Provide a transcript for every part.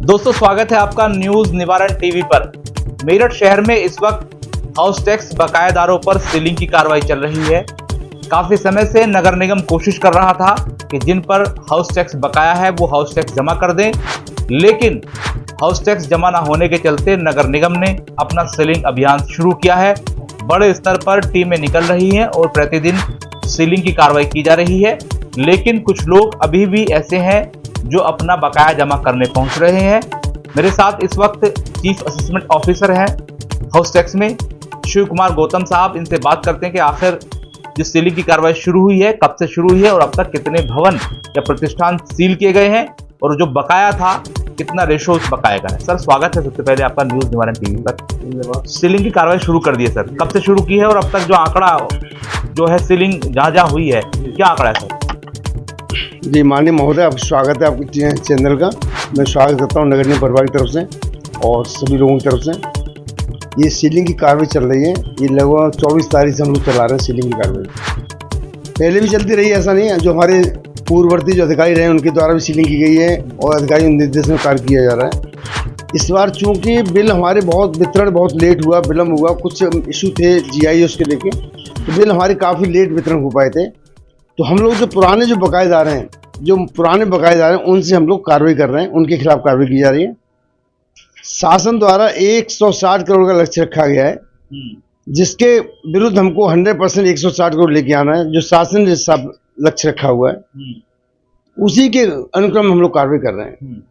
दोस्तों स्वागत है आपका न्यूज निवारण टीवी पर। मेरठ शहर में इस वक्त हाउस टैक्स बकायेदारों पर सीलिंग की कार्रवाई चल रही है। काफी समय से नगर निगम कोशिश कर रहा था कि जिन पर हाउस टैक्स बकाया है वो हाउस टैक्स जमा कर दें, लेकिन हाउस टैक्स जमा न होने के चलते नगर निगम ने अपना सीलिंग अभियान शुरू किया है। बड़े स्तर पर टीमें निकल रही हैं और प्रतिदिन सीलिंग की कार्रवाई की जा रही है, लेकिन कुछ लोग अभी भी ऐसे हैं जो अपना बकाया जमा करने पहुंच रहे हैं। मेरे साथ इस वक्त चीफ असेसमेंट ऑफिसर हैं हाउस टैक्स में, शिव कुमार गौतम साहब। इनसे बात करते हैं कि आखिर जो सीलिंग की कार्रवाई शुरू हुई है कब से शुरू हुई है और अब तक कितने भवन या प्रतिष्ठान सील किए गए हैं और जो बकाया था कितना रेशो उस बकाया का है। सर स्वागत है सबसे पहले आपका न्यूज निवारण टीवी पर। सीलिंग की कार्रवाई शुरू कर दी है सर, कब से शुरू की है और अब तक जो आंकड़ा जो है सीलिंग जहाँ हुई है क्या आंकड़ा है सर? जी माननीय महोदय, आप स्वागत है आपके चैनल का। मैं स्वागत करता हूँ नगर निगम परिवार की तरफ से और सभी लोगों की तरफ से। ये सीलिंग की कार्रवाई चल रही है, ये लगभग 24 तारीख से हम लोग चला रहे हैं सीलिंग की कार्रवाई। पहले भी चलती रही, ऐसा नहीं है। जो हमारे पूर्ववर्ती जो अधिकारी रहे उनके द्वारा भी सीलिंग की गई है और अधिकारी निर्देश में कार्य किया जा रहा है। इस बार चूँकि बिल हमारे वितरण बहुत लेट हुआ, विलम्ब हुआ, कुछ इशू थे GIS के लेके, तो बिल हमारे काफ़ी लेट वितरण हो पाए थे। तो हम लोग जो पुराने बकायेदार हैं उनसे हम लोग कार्रवाई कर रहे हैं, उनके खिलाफ कार्रवाई की जा रही है। शासन द्वारा 160 करोड़ का लक्ष्य रखा गया है, जिसके विरुद्ध हमको 100% 160 करोड़ लेके आना है। जो शासन ने सब लक्ष्य रखा हुआ है उसी के अनुक्रम हम लोग कार्रवाई कर रहे हैं।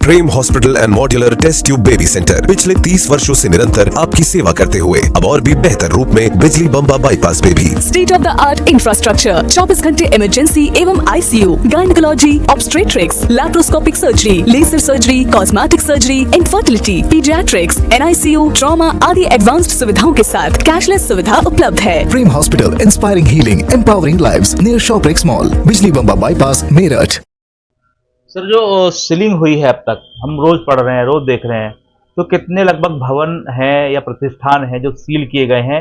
Prem hospital and modular test tube baby centre पिछले 30 वर्षों से निरंतर आपकी सेवा करते हुए अब और भी बेहतर रूप में Bijli Bamba bypass baby. State of the art infrastructure, 24 घंटे इमरजेंसी एवं ICU, gynaecology, obstetrics, laparoscopic surgery, laser surgery, cosmetic surgery, infertility, paediatrics, NICU, trauma आदि एडवांस्ड सुविधाओं के साथ कैशलेस सुविधा उपलब्ध है। Prem hospital, inspiring healing, empowering lives, near Shoprix mall, Bijli Bamba bypass, Meerut. Sir जो सीलिंग हुई है अब तक हम रोज पढ़ रहे हैं, रोज देख रहे हैं, तो कितने लगभग भवन हैं या प्रतिष्ठान हैं जो सील किए गए हैं?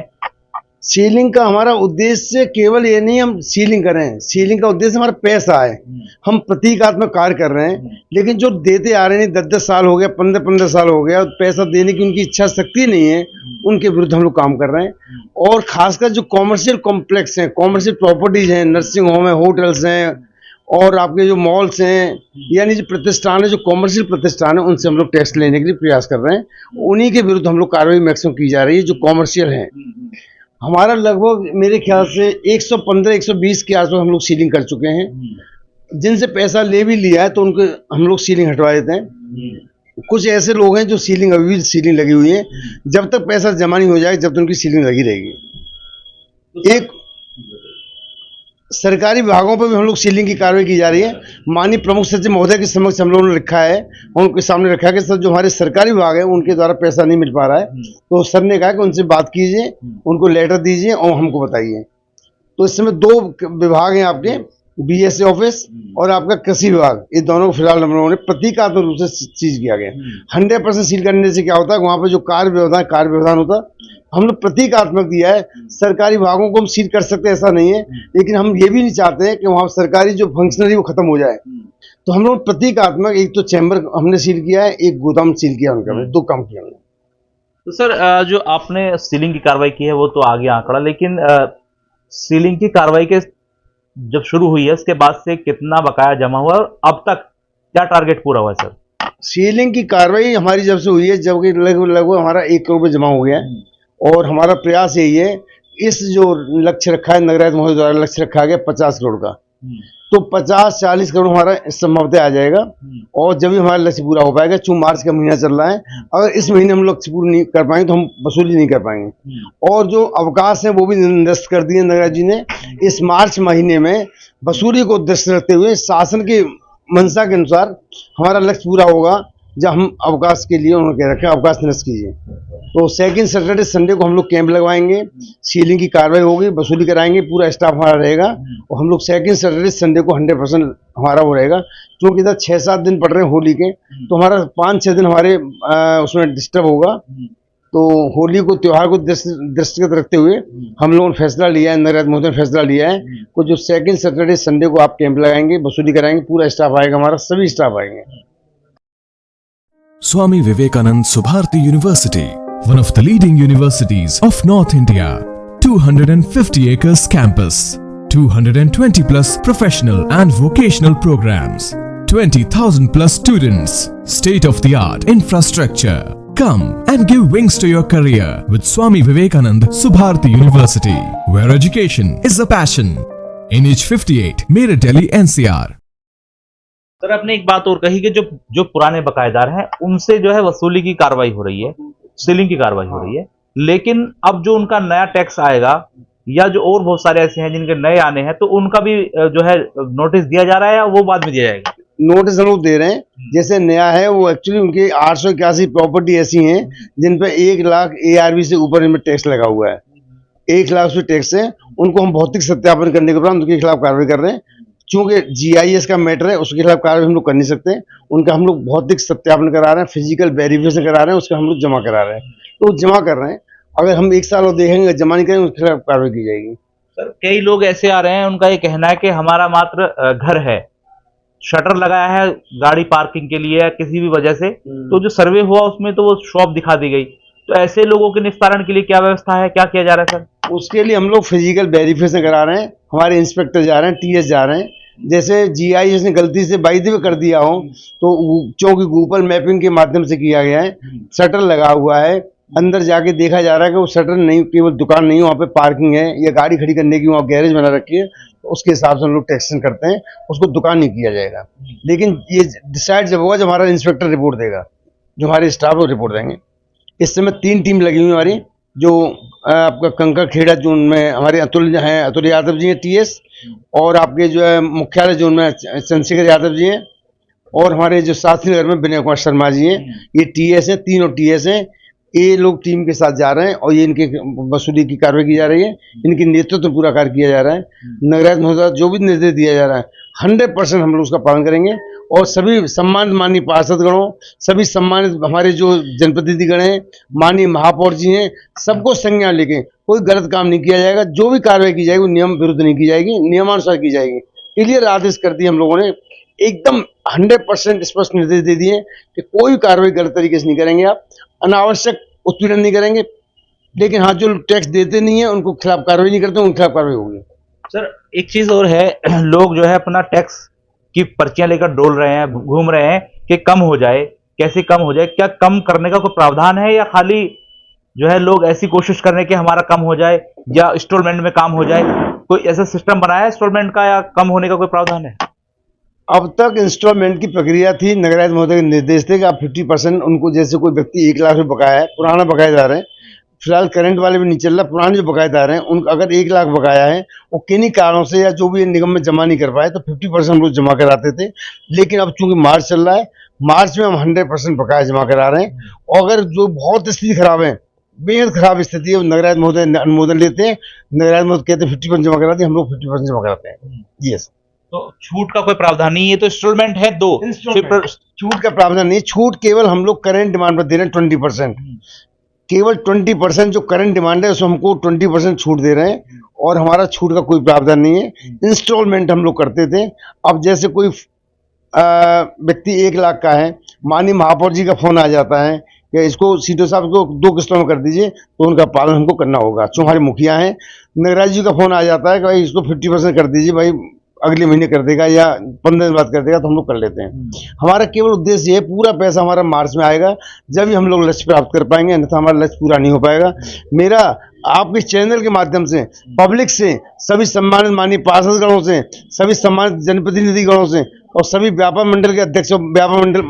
सीलिंग का हमारा उद्देश्य केवल ये नहीं हम सीलिंग करें, सीलिंग का उद्देश्य हमारा पैसा है। हम प्रतीकात्मक कार्य कर रहे हैं, लेकिन जो देते आ रहे हैं 10-10 साल हो गया, 15-15 साल हो गया, पैसा देने की उनकी इच्छा शक्ति नहीं है, उनके विरुद्ध हम लोग काम कर रहे हैं। और खासकर जो कॉमर्शियल कॉम्प्लेक्स हैं, कॉमर्शियल प्रॉपर्टीज हैं, नर्सिंग होम है, होटल्स हैं और आपके जो मॉल्स हैं, यानी जो प्रतिष्ठान है, जो कॉमर्शियल प्रतिष्ठान है, उनसे हम लोग टैक्स लेने के लिए प्रयास कर रहे हैं। उन्हीं के विरुद्ध हम लोग कार्रवाई मैक्सिमम की जा रही है जो कॉमर्शियल हैं। हमारा लगभग मेरे ख्याल से 115-120 के आसपास हम लोग सीलिंग कर चुके हैं। जिनसे पैसा ले भी लिया है तो उनको हम लोग सीलिंग हटवा देते हैं। कुछ ऐसे लोग हैं जो सीलिंग अभी भी सीलिंग लगी हुई है, जब तक पैसा जमा नहीं हो जाए जब तक उनकी सीलिंग लगी रहेगी। एक सरकारी विभागों पर भी हम लोग सीलिंग की कार्रवाई की जा रही है। माननीय प्रमुख सचिव महोदय के समक्ष हम लोगों ने रखा है, उनके सामने रखा है कि सर जो हमारे सरकारी विभाग है उनके द्वारा पैसा नहीं मिल पा रहा है, तो सर ने कहा कि उनसे बात कीजिए, उनको लेटर दीजिए और हमको बताइए। तो इस समय 2 विभाग हैं आपके, BSA ऑफिस और आपका कृषि विभाग, ये दोनों को फिलहाल हम लोगों ने प्रतीकात्मक रूप से चीज किया गया। 100% सील करने से क्या होता है, वहाँ पर जो कार्य व्यवधान होता है हम लोग प्रतीकात्मक दिया है। सरकारी विभागों को हम सील कर सकते हैं ऐसा नहीं है, लेकिन हम ये भी नहीं चाहते हैं कि वहाँ सरकारी जो फंक्शनरी वो खत्म हो जाए। तो हम लोग प्रतीकात्मक, एक तो चैम्बर हमने सील किया है, एक गोदाम सील किया, उनका 2 काम किया हमने। तो सर जो आपने सीलिंग की कार्रवाई की है वो तो आ गया आंकड़ा, लेकिन सीलिंग की कार्रवाई के जब शुरू हुई है उसके बाद से कितना बकाया जमा हुआ और अब तक क्या टारगेट पूरा हुआ है सर? सीलिंग की कार्रवाई हमारी जब से हुई है, जबकि लगभग हमारा 1 करोड़ रुपये जमा हो गया है। और हमारा प्रयास यही है, इस जो लक्ष्य रखा है नगरायत महोदय द्वारा लक्ष्य रखा गया 50 करोड़ का, तो 50-40 करोड़ हमारा संभवतः आ जाएगा। और जब भी हमारा लक्ष्य पूरा हो पाएगा, चूंकि मार्च का महीना चल रहा है, अगर इस महीने हम लक्ष्य पूरा नहीं कर पाएंगे तो हम वसूली नहीं कर पाएंगे। और जो अवकाश है वो भी निरस्त कर दिए नगरायत जी ने। इस मार्च महीने में वसूली को दृष्टि रखते हुए शासन की मंशा के अनुसार हमारा लक्ष्य पूरा होगा, जब हम अवकाश के लिए उन्होंने कह रखा अवकाश निरस्त कीजिए। तो सेकंड सैटरडे संडे को हम लोग कैंप लगवाएंगे, सीलिंग की कार्रवाई होगी, वसूली कराएंगे, पूरा स्टाफ हमारा रहेगा और हम लोग सेकंड सैटरडे संडे को 100% हमारा वो रहेगा। क्योंकि इधर 6-7 दिन पड़ रहे हैं होली के, तो हमारा 5-6 दिन हमारे उसमें डिस्टर्ब होगा। तो होली को त्योहार को दृष्टिगत रखते हुए हम लोगों ने फैसला लिया है, नगरायत महोदय ने फैसला लिया है कि जो सेकंड सैटरडे संडे को आप कैंप लगाएंगे, वसूली कराएंगे, पूरा स्टाफ आएगा, हमारा सभी स्टाफ आएंगे। Swami Vivekanand Subharti University, one of the leading universities of North India. 250 acres campus, 220 plus professional and vocational programs, 20,000 plus students, state of the art infrastructure. Come and give wings to your career with Swami Vivekanand Subharti University, where education is a passion. NH58, Meerut, Delhi, NCR. Sir आपने एक बात और कही कि जो पुराने बकायेदार हैं उनसे जो है वसूली की कार्रवाई हो रही है, सीलिंग की कार्रवाई हो रही है, लेकिन अब जो उनका नया टैक्स आएगा या जो और बहुत सारे ऐसे हैं जिनके नए आने हैं तो उनका भी जो है नोटिस दिया जा रहा है या वो बाद में दिया जाएगा? नोटिस हम लोग दे रहे हैं। जैसे नया है वो एक्चुअली उनकी 881 प्रॉपर्टी ऐसी हैं जिन पे 1 लाख ARV से ऊपर इनमें टैक्स लगा हुआ है। 1 लाख से टैक्स है, उनको हम भौतिक सत्यापन करने के बाद उनके खिलाफ कार्रवाई कर रहे हैं। चूंकि GIS का मैटर है उसके खिलाफ कार्रवाई हम लोग कर नहीं सकते, उनका हम लोग भौतिक सत्यापन करा रहे हैं, फिजिकल वेरिफिकेशन करा रहे हैं, उसका हम लोग जमा करा रहे हैं। तो जमा कर रहे हैं, अगर हम 1 साल और देखेंगे जमा नहीं करेंगे उसके खिलाफ कार्रवाई की जाएगी। सर कई लोग ऐसे आ रहे हैं, उनका ये कहना है कि हमारा मात्र घर है, शटर लगाया है गाड़ी पार्किंग के लिए या किसी भी वजह से, तो जो सर्वे हुआ उसमें तो वो शॉप दिखा दी गई, तो ऐसे लोगों के निस्तारण के लिए क्या व्यवस्था है, क्या किया जा रहा है सर? उसके लिए हम लोग फिजिकल वेरिफिकेशन करा रहे हैं, हमारे इंस्पेक्टर जा रहे हैं, TS जा रहे हैं। जैसे GIS ने गलती से बाई द वे कर दिया हो तो चूंकि गूगल मैपिंग के माध्यम से किया गया है, शटर लगा हुआ है, अंदर जाके देखा जा रहा है कि वो शटर नहीं, केवल दुकान नहीं, वहाँ पे पार्किंग है या गाड़ी खड़ी करने की वहाँ गैरेज बना रखी है, तो उसके हिसाब से हम लोग टैक्सेशन करते हैं, उसको दुकान नहीं किया जाएगा। लेकिन ये डिसाइड जब होगा जब हमारा इंस्पेक्टर रिपोर्ट देगा, जो हमारे स्टाफ को रिपोर्ट देंगे। इस समय 3 टीम लगी हुई हमारी, जो आपका कंकर खेड़ा जोन में हमारे अतुल यादव जी हैं TS, और आपके जो है मुख्यालय जोन में चंद्रशेखर यादव जी हैं, और हमारे जो साथी नगर में विनय कुमार शर्मा जी हैं, ये TS हैं, तीनों TS हैं। ये लोग टीम के साथ जा रहे हैं और ये इनके वसूली की कार्रवाई की जा रही है, इनके नेतृत्व में पूरा कार्य किया जा रहा है। नगरायुक्त महोदय जो भी निर्देश दिया जा रहा है 100% हम लोग उसका पालन करेंगे, और सभी सम्मानित माननीय पार्षदगणों, सभी सम्मानित हमारे जो जनप्रतिनिधिगण हैं, माननीय महापौर जी हैं, सबको संज्ञान लेके कोई गलत काम नहीं किया जाएगा। जो भी कार्रवाई की जाएगी वो नियम विरुद्ध नहीं की जाएगी, नियमानुसार की जाएगी। क्लियर आदेश कर दिए हम लोगों ने, एकदम 100% स्पष्ट निर्देश दे दिए कि कोई कार्रवाई गलत तरीके से नहीं करेंगे, आप अनावश्यक उत्पीड़न नहीं करेंगे। लेकिन हाँ, जो टैक्स देते नहीं है उनको खिलाफ कार्रवाई नहीं करते, उनके खिलाफ कार्रवाई होगी। सर एक चीज और है, लोग जो है अपना टैक्स की पर्चियां लेकर डोल रहे हैं, घूम रहे हैं कि कम हो जाए, कैसे कम हो जाए, क्या कम करने का कोई प्रावधान है या खाली जो है लोग ऐसी कोशिश कर रहे हैं कि हमारा कम हो जाए या इंस्टॉलमेंट में काम हो जाए? कोई ऐसा सिस्टम बनाया है इंस्टॉलमेंट का या कम होने का कोई प्रावधान है? अब तक इंस्टॉलमेंट की प्रक्रिया थी, नगरायुक्त महोदय के निर्देश थे कि आप 50% उनको, जैसे कोई व्यक्ति 1 लाख रुपये बकाया है, पुराना बकायेदार है, फिलहाल करंट वाले भी नहीं चल रहा, पुराने जो बकायेदार हैं उनका अगर 1 लाख बकाया है, वो किन्हीं कारणों से या जो भी निगम में जमा नहीं कर पाए तो 50% हम लोग जमा कराते थे। लेकिन अब चूंकि मार्च चल रहा है, मार्च में हम 100% बकाया जमा करा रहे हैं, और अगर जो बहुत स्थिति खराब है, बेहद खराब स्थिति है, नगरायुक्त महोदय अनुमोदन लेते हैं, नगरायुक्त महोदय कहते हैं 50% जमा कराते हैं, हम लोग 50% जमा कराते हैं। यस, तो छूट का कोई प्रावधान नहीं है, तो इंस्टॉलमेंट है 2, छूट का प्रावधान नहीं, छूट केवल हम लोग करंट डिमांड पर दे रहे हैं 20%, केवल 20% जो करंट डिमांड है उसमें हमको 20% छूट दे रहे हैं, और हमारा छूट का कोई प्रावधान नहीं है। इंस्टॉलमेंट हम लोग करते थे। अब जैसे कोई व्यक्ति 1 लाख का है, माननीय महापौर जी का फोन आ जाता है कि इसको सीटो साहब को 2 किस्तों में कर दीजिए, तो उनका पालन हमको करना होगा। जो हमारे मुखिया हैं, नगराज जी का फोन आ जाता है कि भाई इसको 50% कर दीजिए, भाई अगले महीने कर देगा या 15 दिन बाद कर देगा, तो हम लोग कर लेते हैं। हमारा केवल उद्देश्य ये, पूरा पैसा हमारा मार्च में आएगा, जब ही हम लोग लक्ष्य प्राप्त कर पाएंगे, अन्यथा हमारा लक्ष्य पूरा नहीं हो पाएगा। मेरा आपके चैनल के माध्यम से, पब्लिक से, सभी सम्मानित माननीय पार्षदगणों से, सभी सम्मानित जनप्रतिनिधिगणों से और सभी व्यापार मंडल के अध्यक्ष, व्यापार मंडल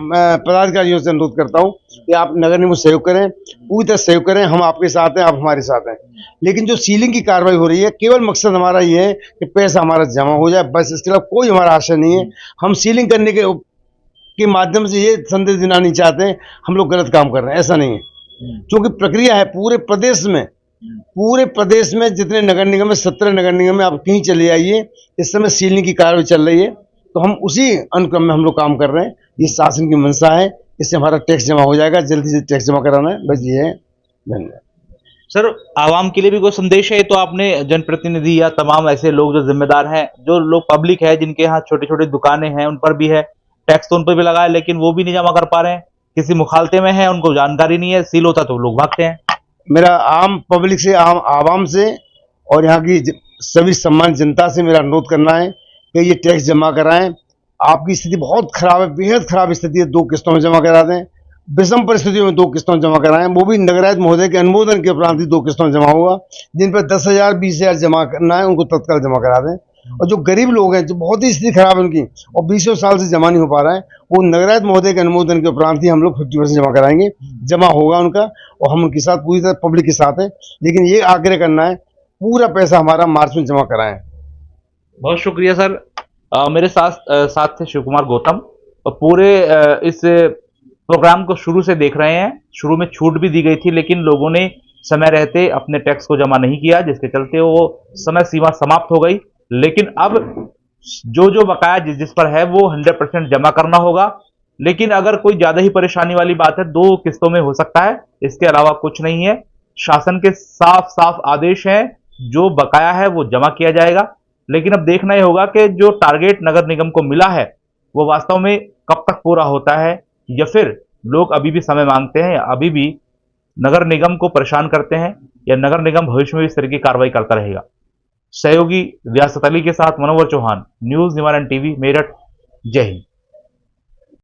पदाधिकारियों से अनुरोध करता हूँ कि आप नगर निगम सहयोग करें, पूरी तरह सहयोग करें। हम आपके साथ हैं, आप हमारे साथ हैं। लेकिन जो सीलिंग की कार्रवाई हो रही है, केवल मकसद हमारा ये है कि पैसा हमारा जमा हो जाए, बस। इसके अलावा कोई हमारा आशा नहीं है। हम सीलिंग करने के माध्यम से ये संदेश देना नहीं चाहते हैं हम लोग गलत काम कर रहे हैं, ऐसा नहीं है। क्योंकि प्रक्रिया है पूरे प्रदेश में जितने नगर निगम है, 17 नगर निगम में, आप कहीं चले आइए, इस समय सीलिंग की कार्रवाई चल रही है। तो हम उसी अनुक्रम में हम लोग काम कर रहे हैं। ये शासन की मंशा है, इससे हमारा टैक्स जमा हो जाएगा, जल्दी से टैक्स जमा कराना है, बस ये है। धन्यवाद सर। आवाम के लिए भी कोई संदेश है? तो आपने जनप्रतिनिधि या तमाम ऐसे लोग जो जिम्मेदार हैं, जो लोग पब्लिक है, जिनके यहाँ छोटी छोटी दुकानें हैं, उन पर भी है टैक्स, तो उन पर भी लगा है, लेकिन वो भी नहीं जमा कर पा रहे हैं, किसी मुखालते में है, उनको जानकारी नहीं है, सील होता तो लोग भागते हैं। मेरा आम पब्लिक से, आम आवाम से और यहाँ की सभी सम्मानित जनता से मेरा अनुरोध करना है कि ये टैक्स जमा कराएं। आपकी स्थिति बहुत खराब है, बेहद खराब स्थिति है, 2 किस्तों में जमा करा दें। विषम परिस्थितियों में 2 किस्तों में जमा कराएं, वो भी नगरायुक्त महोदय के अनुमोदन के उपरांत ही 2 किस्तों में जमा होगा। जिन पर 10,000 20,000 जमा करना है उनको तत्काल जमा करा दें। और जो गरीब लोग हैं, जो बहुत ही स्थिति खराब है उनकी और 20 साल से जमा नहीं हो पा रहा है, वो नगरायुक्त महोदय के अनुमोदन के उपरांत ही हम लोग 50% जमा कराएंगे, जमा होगा उनका। और हम उनके साथ पूरी तरह पब्लिक के साथ हैं, लेकिन ये आग्रह करना है पूरा पैसा हमारा मार्च में जमा कराएं। बहुत शुक्रिया सर। मेरे साथ थे शिव कुमार गौतम। और पूरे इस प्रोग्राम को शुरू से देख रहे हैं। शुरू में छूट भी दी गई थी, लेकिन लोगों ने समय रहते अपने टैक्स को जमा नहीं किया, जिसके चलते वो समय सीमा समाप्त हो गई। लेकिन अब जो बकाया जिस पर है वो 100% जमा करना होगा। लेकिन अगर कोई ज्यादा ही परेशानी वाली बात है, 2 किस्तों में हो सकता है, इसके अलावा कुछ नहीं है। शासन के साफ साफ आदेश हैं, जो बकाया है वो जमा किया जाएगा। लेकिन अब देखना ही होगा कि जो टारगेट नगर निगम को मिला है वो वास्तव में कब तक पूरा होता है, या फिर लोग अभी भी समय मांगते हैं, अभी भी नगर निगम को परेशान करते हैं, या नगर निगम भविष्य में इस तरह की कार्रवाई करता रहेगा। सहयोगी रियासत अली के साथ मनोवर चौहान, न्यूज निवारण टीवी, मेरठ। जय हिंद।